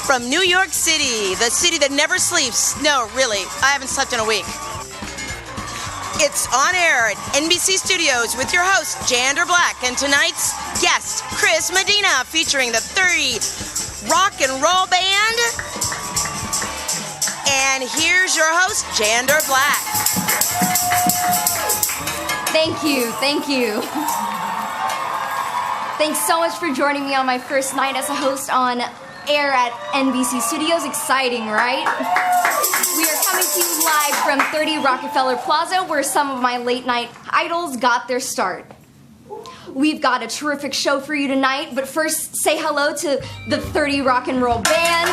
from New York City, the city that never sleeps. No, really, I haven't slept in a week. It's on air at NBC Studios with your host, Jander Black, and tonight's guest, Chris Medina, featuring the 30 Rock and Roll Band. And here's your host, Jander Black. Thank you. Thanks so much for joining me on my first night as a host on air at NBC Studios. Exciting, right? We are coming to you live from 30 Rockefeller Plaza, where some of my late night idols got their start. We've got a terrific show for you tonight, but first say hello to the 30 Rock and Roll Band.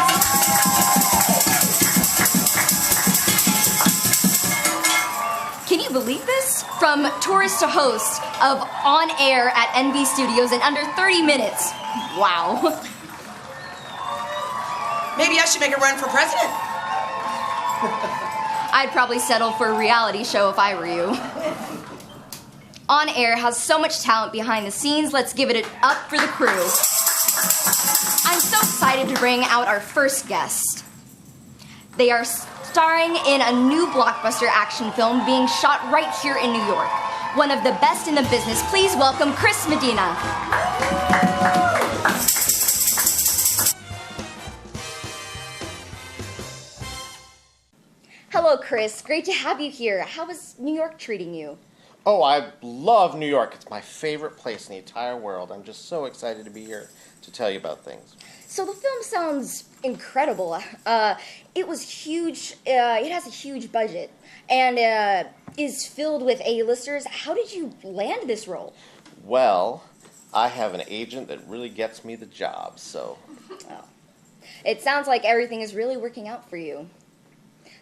Can you believe this? From tourist to host of On Air at NBC Studios in under 30 minutes. Wow. Maybe I should make a run for president. I'd probably settle for a reality show if I were you. On Air has so much talent behind the scenes. Let's give it up for the crew. I'm so excited to bring out our first guest. They are starring in a new blockbuster action film being shot right here in New York. One of the best in the business. Please welcome Chris Medina. Hello, Chris. Great to have you here. How is New York treating you? Oh, I love New York. It's my favorite place in the entire world. I'm just so excited to be here to tell you about things. So the film sounds incredible. It was huge. It has a huge budget and is filled with A-listers. How did you land this role? Well, I have an agent that really gets me the job, so... Oh. It sounds like everything is really working out for you.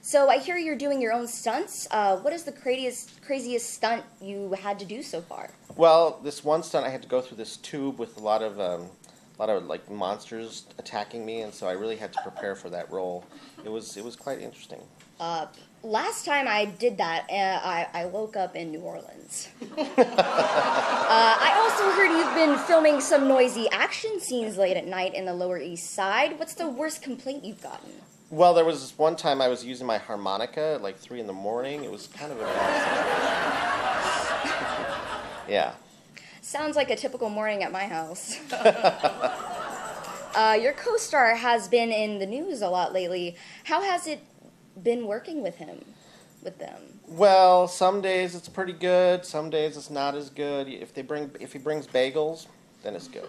So I hear you're doing your own stunts. What is the craziest stunt you had to do so far? Well, this one stunt I had to go through this tube with a lot of like monsters attacking me, and so I really had to prepare for that role. It was quite interesting. Last time I did that, I woke up in New Orleans. I also heard you've been filming some noisy action scenes late at night in the Lower East Side. What's the worst complaint you've gotten? Well, there was this one time I was using my harmonica at like 3 in the morning. It was kind of a bad situation. Yeah. Sounds like a typical morning at my house. Your co-star has been in the news a lot lately. How has it been working with them? Well, some days it's pretty good. Some days it's not as good. If he brings bagels, then it's good.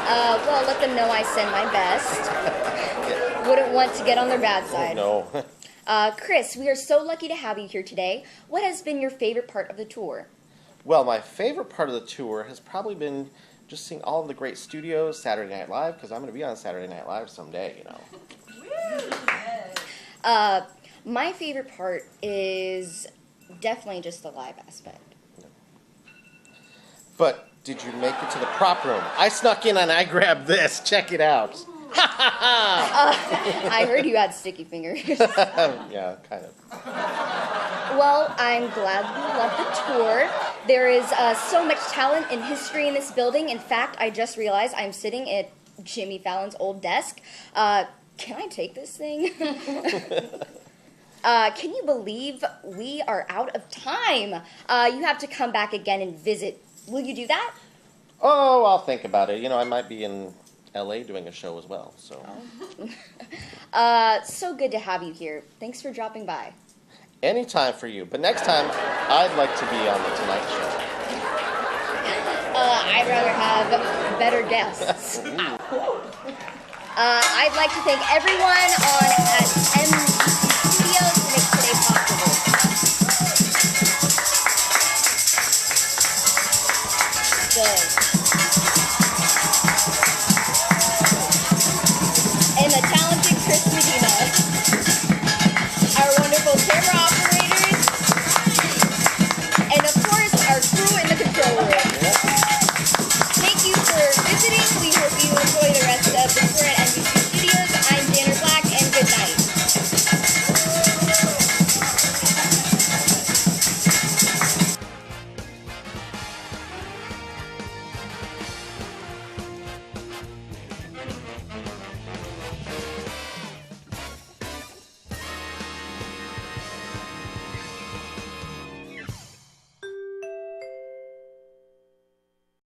Well, let them know I send my best. Yeah. Wouldn't want to get on their bad side. No. Chris, we are so lucky to have you here today. What has been your favorite part of the tour? Well, my favorite part of the tour has probably been just seeing all of the great studios, Saturday Night Live, because I'm going to be on Saturday Night Live someday, you know. My favorite part is definitely just the live aspect. But did you make it to the prop room? I snuck in and I grabbed this. Check it out. I heard you had sticky fingers. Yeah, kind of. Well, I'm glad you love the tour. There is so much talent and history in this building. In fact, I just realized I'm sitting at Jimmy Fallon's old desk. Can I take this thing? Can you believe we are out of time? You have to come back again and visit. Will you do that? Oh, I'll think about it. You know, I might be in L.A. doing a show as well, so. So good to have you here. Thanks for dropping by. Anytime for you, but next time I'd like to be on the Tonight Show. I'd rather have better guests. I'd like to thank everyone at NBC Studios to make today possible. Good.